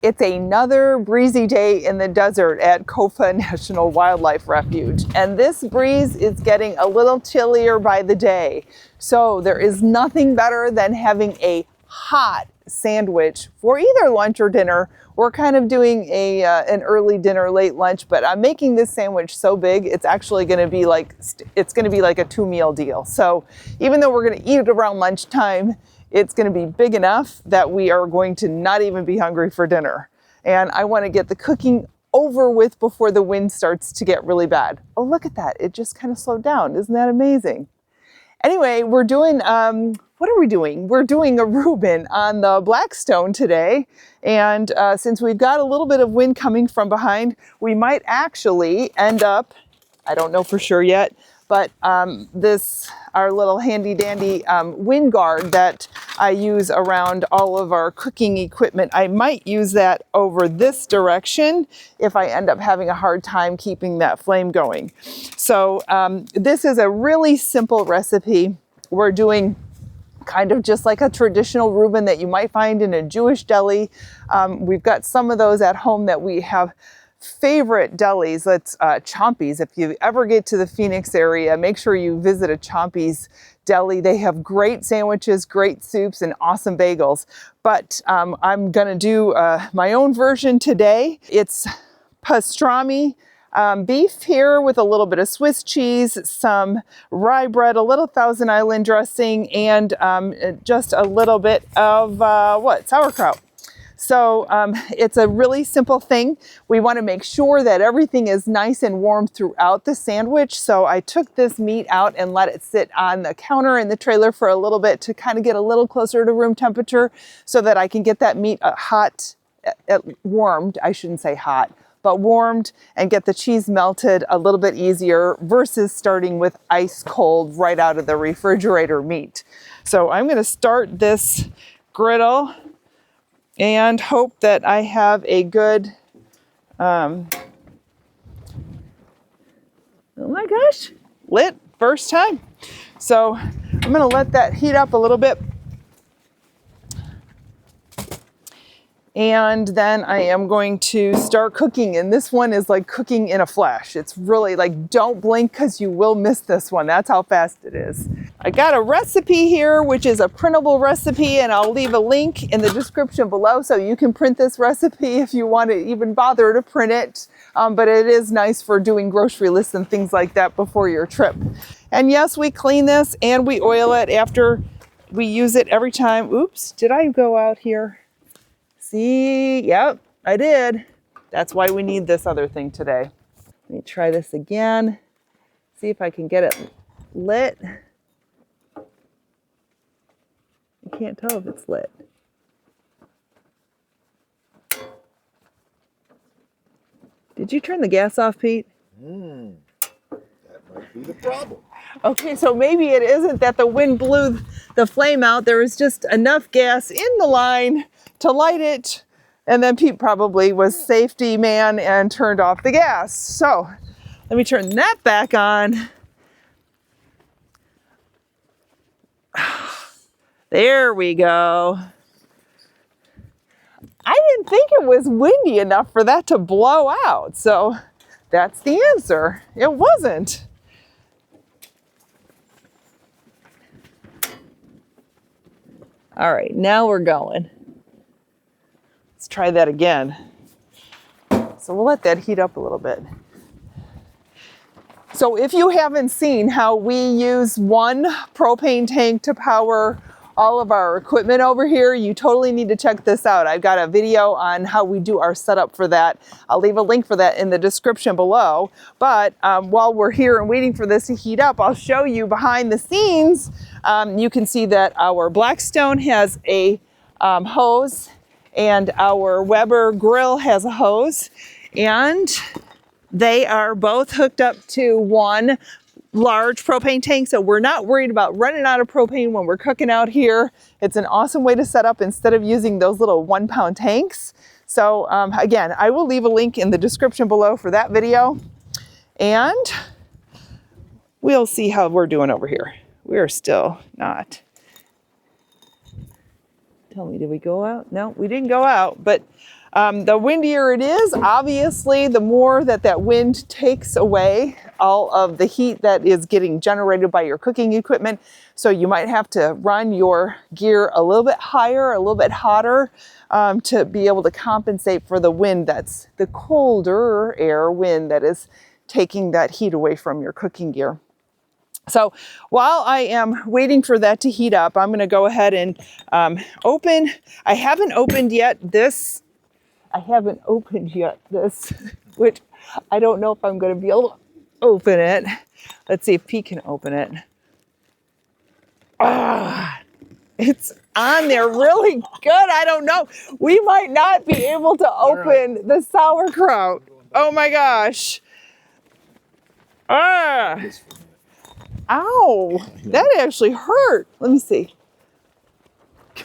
It's another breezy day in the desert at Kofa National Wildlife Refuge, and this breeze is getting a little chillier by the day. So there is nothing better than having a hot sandwich for either lunch or dinner. We're kind of doing an early dinner, late lunch, but I'm making this sandwich so big, it's actually going to be like a 2-meal deal. So even though we're going to eat it around lunchtime, it's going to be big enough that we are going to not even be hungry for dinner. And I want to get the cooking over with before the wind starts to get really bad. Oh, look at that. It just kind of slowed down. Isn't that amazing? Anyway, we're doing, what are we doing? We're doing a Reuben on the Blackstone today. And since we've got a little bit of wind coming from behind, we might actually end up, I don't know for sure yet, but our little handy dandy wind guard that I use around all of our cooking equipment, I might use that over this direction if I end up having a hard time keeping that flame going. So this is a really simple recipe. We're doing kind of just like a traditional Reuben that you might find in a Jewish deli. We've got some of those at home that we have favorite delis. Let's Chompy's. If you ever get to the Phoenix area, make sure you visit a Chompy's deli. They have great sandwiches, great soups, and awesome bagels. But I'm gonna do my own version today. It's pastrami beef here with a little bit of Swiss cheese, some rye bread, a little Thousand Island dressing, and just a little bit of sauerkraut. So it's a really simple thing. We want to make sure that everything is nice and warm throughout the sandwich. So I took this meat out and let it sit on the counter in the trailer for a little bit to kind of get a little closer to room temperature so that I can get that meat warmed. I shouldn't say hot, but warmed, and get the cheese melted a little bit easier versus starting with ice cold right out of the refrigerator meat. So I'm going to start this griddle and hope that I have a good, oh my gosh, lit first time. So I'm going to let that heat up a little bit. And then I am going to start cooking, and this one is like cooking in a flash. It's really like, don't blink because you will miss this one. That's how fast it is. I got a recipe here, which is a printable recipe, and I'll leave a link in the description below so you can print this recipe if you want to even bother to print it. But it is nice for doing grocery lists and things like that before your trip. And yes, we clean this and we oil it after we use it every time. Oops, did I go out here? See, yep, I did. That's why we need this other thing today. Let me try this again. See if I can get it lit. I can't tell if it's lit. Did you turn the gas off, Pete? That might be the problem. Okay, so maybe it isn't that the wind blew the flame out. There was just enough gas in the line to light it, and then Pete probably was safety man and turned off the gas. So let me turn that back on. There we go. I didn't think it was windy enough for that to blow out, so that's the answer. It wasn't. All right, now we're going. Let's try that again. So we'll let that heat up a little bit. So if you haven't seen how we use one propane tank to power all of our equipment over here, you totally need to check this out. I've got a video on how we do our setup for that. I'll leave a link for that in the description below. But while we're here and waiting for this to heat up, I'll show you behind the scenes. You can see that our Blackstone has a hose, and our Weber grill has a hose, and they are both hooked up to one large propane tank, so we're not worried about running out of propane when we're cooking out here. It's an awesome way to set up instead of using those little 1-pound tanks. So again, I will leave a link in the description below for that video, and we'll see how we're doing over here. We are still not. Tell me, did we go out? No, we didn't go out, but The windier it is, obviously, the more that wind takes away all of the heat that is getting generated by your cooking equipment. So you might have to run your gear a little bit higher, a little bit hotter, to be able to compensate for the wind that's the colder air wind that is taking that heat away from your cooking gear. So while I am waiting for that to heat up, I'm going to go ahead and open. I haven't opened yet this, which I don't know if I'm going to be able to open it. Let's see if Pete can open it. It's on there really good. I don't know. We might not be able to open the sauerkraut. Oh my gosh. Ow, that actually hurt. Let me see.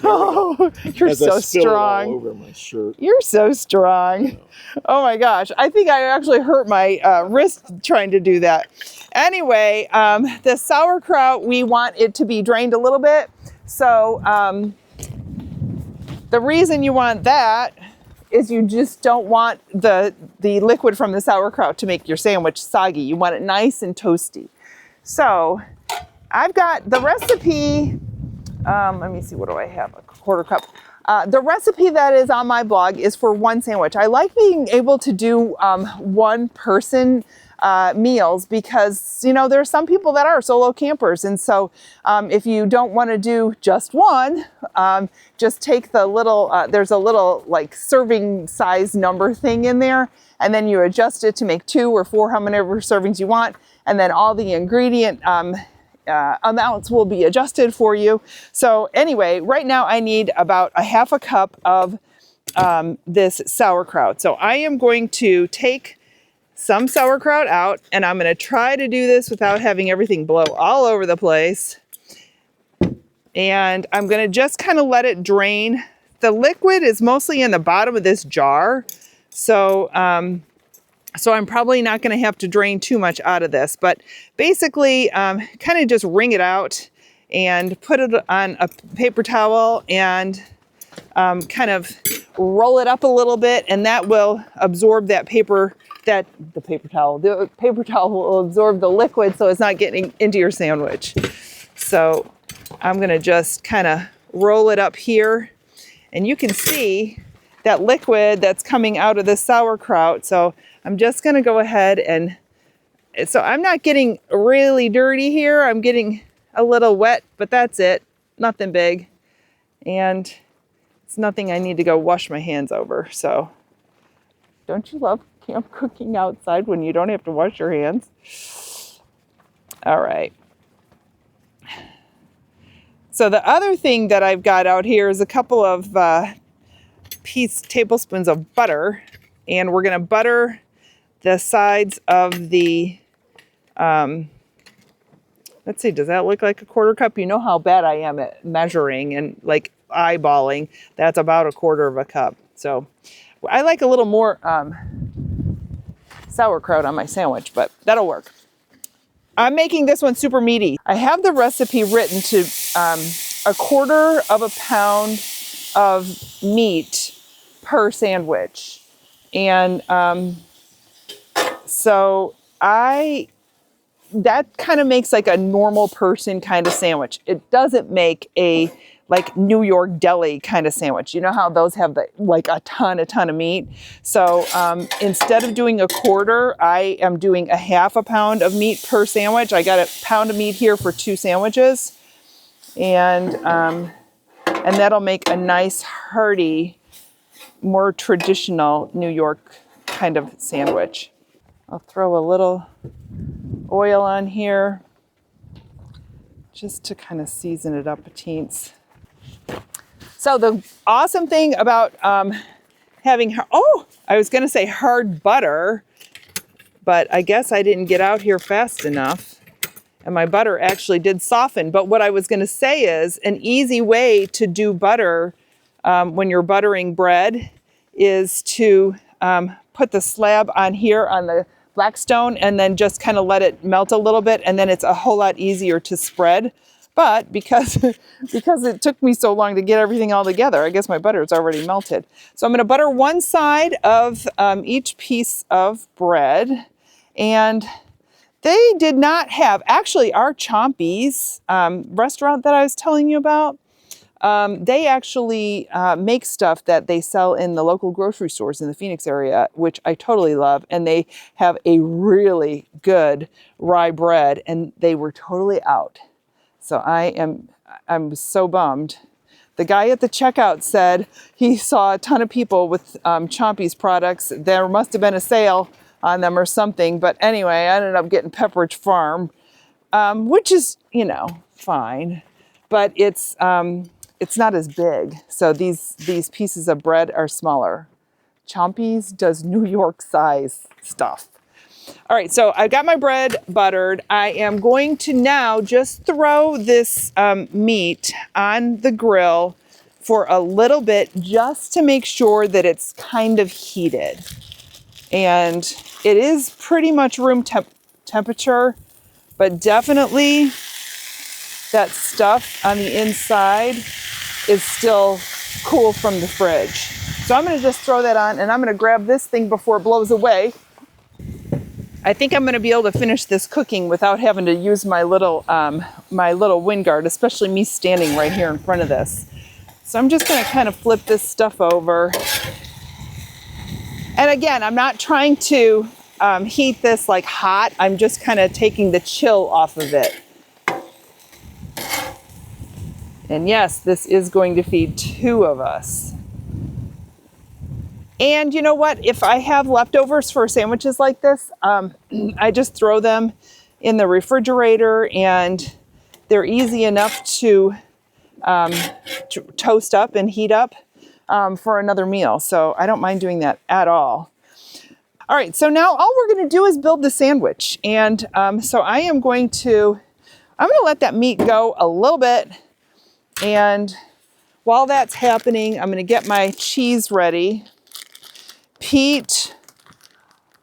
Oh, you're so strong. All over my shirt. You're so strong. Oh my gosh. I think I actually hurt my wrist trying to do that. Anyway, the sauerkraut, we want it to be drained a little bit. So the reason you want that is you just don't want the liquid from the sauerkraut to make your sandwich soggy. You want it nice and toasty. So I've got the recipe. Let me see, what do I have? A quarter cup. The recipe that is on my blog is for one sandwich. I like being able to do one person meals because, you know, there are some people that are solo campers. And so if you don't want to do just one, just take the little, there's a little like serving size number thing in there. And then you adjust it to make 2 or 4, how many servings you want. And then all the ingredient amounts will be adjusted for you. So anyway, right now I need about a half a cup of this sauerkraut. So I am going to take some sauerkraut out, and I'm going to try to do this without having everything blow all over the place. And I'm going to just kind of let it drain. The liquid is mostly in the bottom of this jar. So I'm probably not going to have to drain too much out of this, but basically kind of just wring it out and put it on a paper towel and kind of roll it up a little bit, and that will absorb that paper, the paper towel will absorb the liquid so it's not getting into your sandwich. So I'm going to just kind of roll it up here, and you can see that liquid that's coming out of the sauerkraut. So I'm just going to go ahead and, so I'm not getting really dirty here. I'm getting a little wet, but that's it. Nothing big. And it's nothing I need to go wash my hands over. So don't you love camp cooking outside when you don't have to wash your hands? All right. So the other thing that I've got out here is a couple of tablespoons of butter, and we're going to butter the sides of the, let's see, does that look like a quarter cup? You know how bad I am at measuring and like eyeballing. That's about a quarter of a cup. So I like a little more sauerkraut on my sandwich, but that'll work. I'm making this one super meaty. I have the recipe written to a quarter of a pound of meat per sandwich. And so that kind of makes like a normal person kind of sandwich. It doesn't make a like New York deli kind of sandwich. You know how those have like a ton of meat. So instead of doing a quarter, I am doing a half a pound of meat per sandwich. I got a pound of meat here for 2 sandwiches. And that'll make a nice hearty, more traditional New York kind of sandwich. I'll throw a little oil on here just to kind of season it up a teens. So the awesome thing about having, I was going to say hard butter, but I guess I didn't get out here fast enough. And my butter actually did soften. But what I was going to say is an easy way to do butter when you're buttering bread is to put the slab on here on the Blackstone and then just kind of let it melt a little bit. And then it's a whole lot easier to spread But because, because it took me so long to get everything all together, I guess my butter is already melted. So I'm going to butter one side of each piece of bread. And they did not have, actually our Chompies restaurant that I was telling you about, they actually make stuff that they sell in the local grocery stores in the Phoenix area, which I totally love. And they have a really good rye bread, and they were totally out. So I'm so bummed. The guy at the checkout said he saw a ton of people with Chompies products. There must have been a sale on them or something. But anyway, I ended up getting Pepperidge Farm, which is, you know, fine. But it's not as big. So these pieces of bread are smaller. Chompies does New York size stuff. All right, so I got my bread buttered. I am going to now just throw this meat on the grill for a little bit just to make sure that it's kind of heated. And it is pretty much room temperature, but definitely that stuff on the inside is still cool from the fridge. So I'm gonna just throw that on, and I'm gonna grab this thing before it blows away. I think I'm gonna be able to finish this cooking without having to use my little wind guard, especially me standing right here in front of this. So I'm just gonna kind of flip this stuff over. And again, I'm not trying to heat this like hot. I'm just kind of taking the chill off of it. And yes, this is going to feed 2 of us. And you know what? If I have leftovers for sandwiches like this, I just throw them in the refrigerator, and they're easy enough to toast up and heat up for another meal. So I don't mind doing that at all. All right, so now all we're going to do is build the sandwich. And so I'm going to let that meat go a little bit. And while that's happening, I'm going to get my cheese ready. Pete,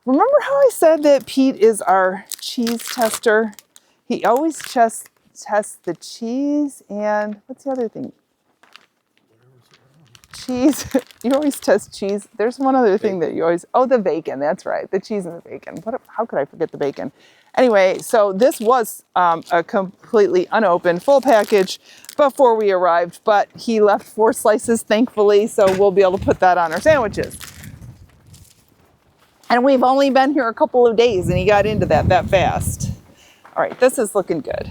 remember how I said that Pete is our cheese tester? He always tests the cheese and what's the other thing? Cheese. You always test cheese. There's one other thing that you always, the bacon. That's right. The cheese and the bacon. How could I forget the bacon? Anyway, so this was a completely unopened full package before we arrived, but he left 4 slices, thankfully, so we'll be able to put that on our sandwiches. And we've only been here a couple of days, and he got into that fast. All right, this is looking good.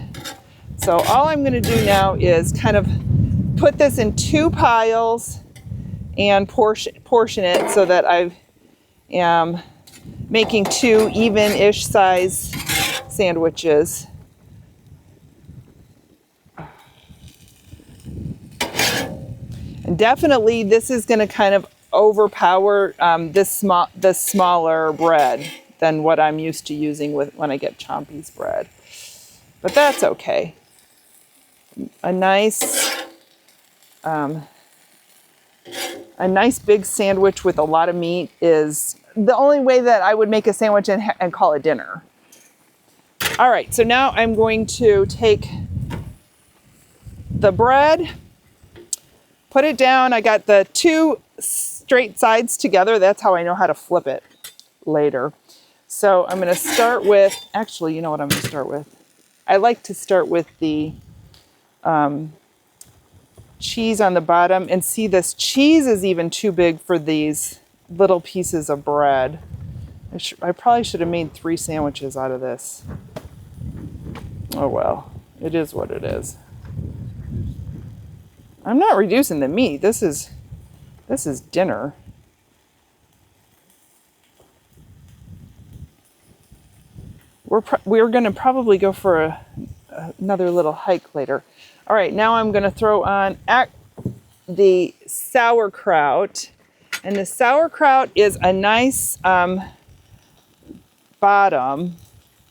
So all I'm going to do now is kind of put this in 2 piles and portion it so that I am making 2 even-ish size sandwiches. And definitely this is going to kind of overpower this smaller bread than what I'm used to using when I get Chompies bread. But that's okay. A nice big sandwich with a lot of meat is the only way that I would make a sandwich and call it dinner. All right, so now I'm going to take the bread, put it down. I got the 2 straight sides together. That's how I know how to flip it later. So I'm going to start with, actually, you know what I'm going to start with? I like to start with the cheese on the bottom, and see, this cheese is even too big for these little pieces of bread. I probably should have made 3 sandwiches out of this. Oh well, it is what it is. I'm not reducing the meat. This is dinner. We're going to probably go for another little hike later. All right, now I'm going to throw on the sauerkraut. And the sauerkraut is a nice bottom,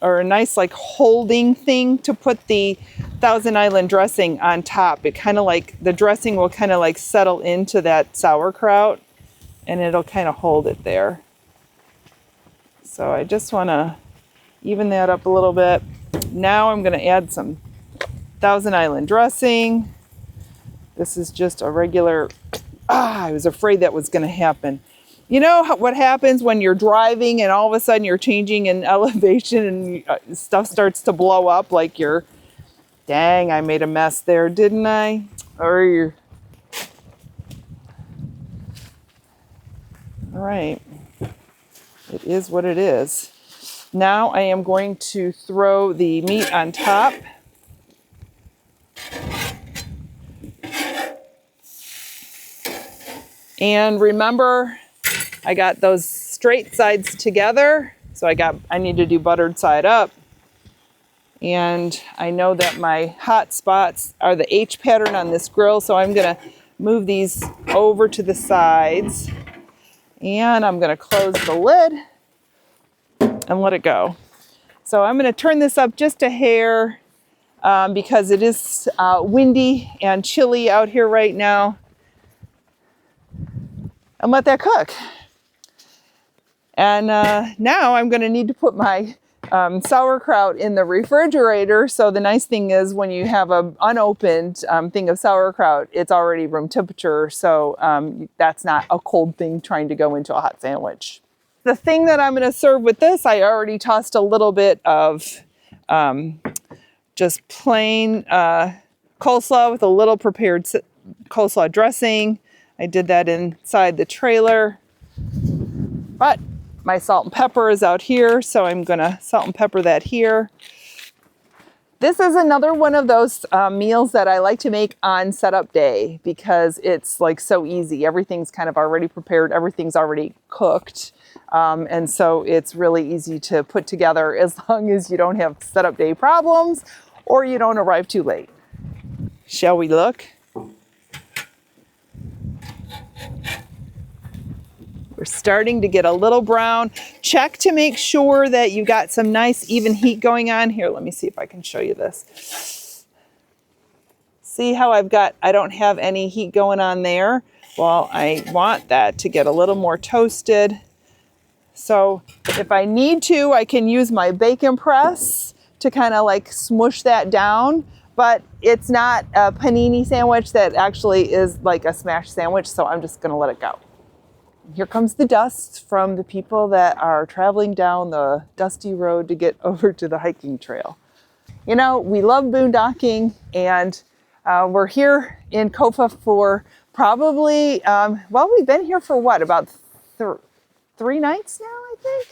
or a nice like holding thing to put the Thousand Island dressing on top. It kind of like, the dressing will kind of like settle into that sauerkraut, and it'll kind of hold it there. So I just want to even that up a little bit. Now I'm going to add some Thousand Island dressing. This is just a regular, I was afraid that was going to happen. You know what happens when you're driving and all of a sudden you're changing in elevation and stuff starts to blow up, like you're, dang, I made a mess there, didn't I? Or you're, all right, it is what it is. Now I am going to throw the meat on top. And remember, I got those straight sides together. So I need to do buttered side up. And I know that my hot spots are the H pattern on this grill. So I'm gonna move these over to the sides. And I'm gonna close the lid and let it go. So I'm gonna turn this up just a hair because it is windy and chilly out here right now. And let that cook. And now I'm going to need to put my sauerkraut in the refrigerator. So the nice thing is when you have an unopened thing of sauerkraut, it's already room temperature. So that's not a cold thing trying to go into a hot sandwich. The thing that I'm going to serve with this, I already tossed a little bit of just plain coleslaw with a little prepared coleslaw dressing. I did that inside the trailer, but my salt and pepper is out here, so I'm gonna salt and pepper that here. This is another one of those meals that I like to make on setup day because it's like so easy. Everything's kind of already prepared, everything's already cooked, and so it's really easy to put together as long as you don't have setup day problems or you don't arrive too late. Shall we look? We're starting to get a little brown. Check to make sure that you got some nice even heat going on. Here, let me see if I can show you this. See how I don't have any heat going on there? Well, I want that to get a little more toasted. So if I need to, I can use my bacon press to kind of like smush that down, but it's not a panini sandwich that actually is like a smash sandwich, so I'm just gonna let it go. Here comes the dust from the people that are traveling down the dusty road to get over to the hiking trail. You know, we love boondocking, and we're here in Kofa for probably, well, we've been here for what, about 3 nights now, I think?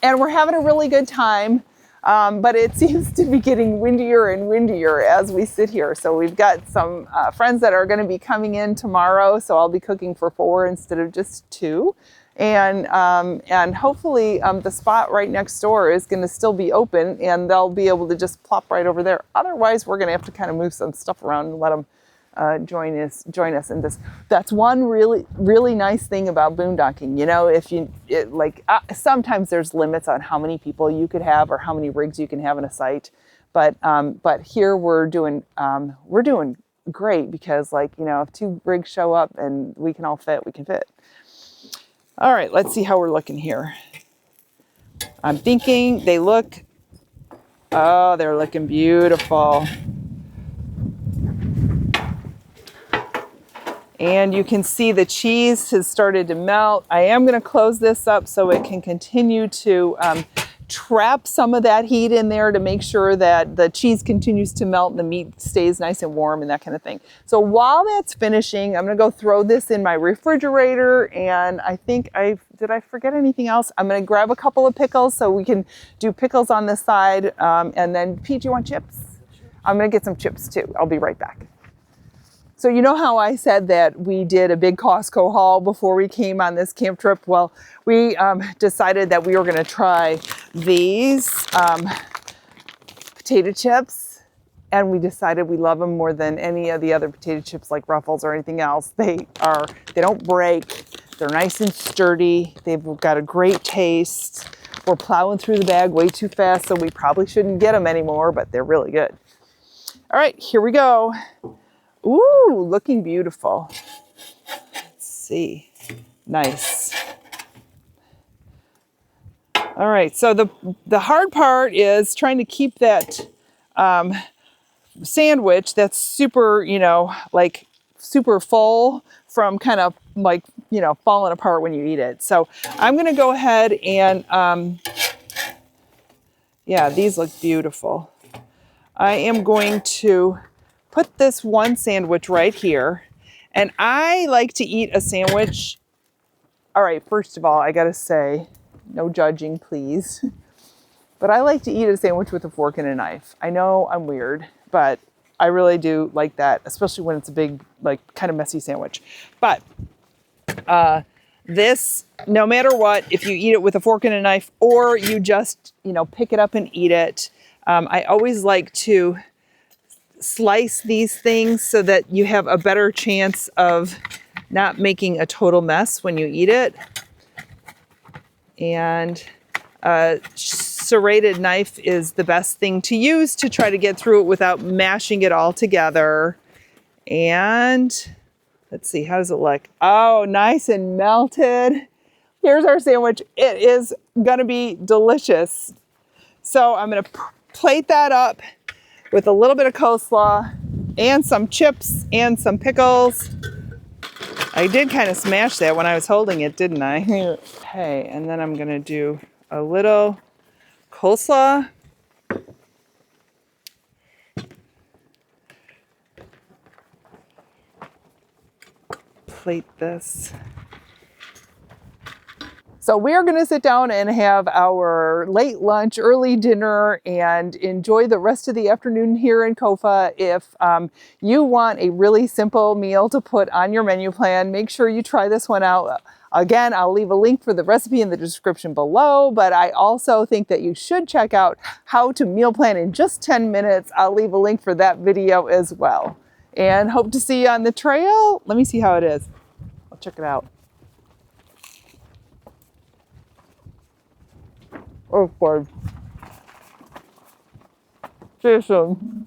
And we're having a really good time. But it seems to be getting windier and windier as we sit here. So we've got some friends that are going to be coming in tomorrow. So I'll be cooking for 4 instead of just 2. And hopefully the spot right next door is going to still be open and they'll be able to just plop right over there. Otherwise, we're going to have to kind of move some stuff around and let them join us in this. That's one really nice thing about boondocking. You know, if you sometimes there's limits on how many people you could have or how many rigs you can have in a site, but here we're doing great because, like, you know, if 2 rigs show up and we can all fit, we can fit. All right, let's see how we're looking here. I'm thinking they're looking beautiful. And you can see the cheese has started to melt. I am going to close this up so it can continue to trap some of that heat in there to make sure that the cheese continues to melt and the meat stays nice and warm and that kind of thing. So while that's finishing, I'm going to go throw this in my refrigerator, and I think did I forget anything else? I'm going to grab a couple of pickles so we can do pickles on this side. And then, Pete, do you want chips? I'm going to get some chips too. I'll be right back. So you know how I said that we did a big Costco haul before we came on this camp trip? Well, we decided that we were going to try these potato chips, and we decided we love them more than any of the other potato chips like Ruffles or anything else. They don't break. They're nice and sturdy. They've got a great taste. We're plowing through the bag way too fast, so we probably shouldn't get them anymore, but they're really good. All right, here we go. Ooh, looking beautiful. Let's see. Nice. All right, so the hard part is trying to keep that sandwich that's super, like super full from kind of like, falling apart when you eat it. So I'm going to go ahead and, yeah, these look beautiful. I am going to put this one sandwich right here. And I like to eat a sandwich. All right, first of all, I got to say, no judging, please. But I like to eat a sandwich with a fork and a knife. I know I'm weird, but I really do like that, especially when it's a big, like kind of messy sandwich. But this, no matter what, if you eat it with a fork and a knife or you just, pick it up and eat it, I always like to slice these things so that you have a better chance of not making a total mess when you eat it. And serrated knife is the best thing to use to try to get through it without mashing it all together. And let's see, how does it look? Oh, nice and melted. Here's our sandwich. It is gonna be delicious. So I'm gonna plate that up with a little bit of coleslaw and some chips and some pickles. I did kind of smash that when I was holding it, didn't I? Okay, and then I'm gonna do a little coleslaw. Plate this. So we're going to sit down and have our late lunch, early dinner, and enjoy the rest of the afternoon here in Kofa. If you want a really simple meal to put on your menu plan, make sure you try this one out. Again, I'll leave a link for the recipe in the description below, but I also think that you should check out how to meal plan in just 10 minutes. I'll leave a link for that video as well. And hope to see you on the trail. Let me see how it is. I'll check it out. Oh, boy. See you soon.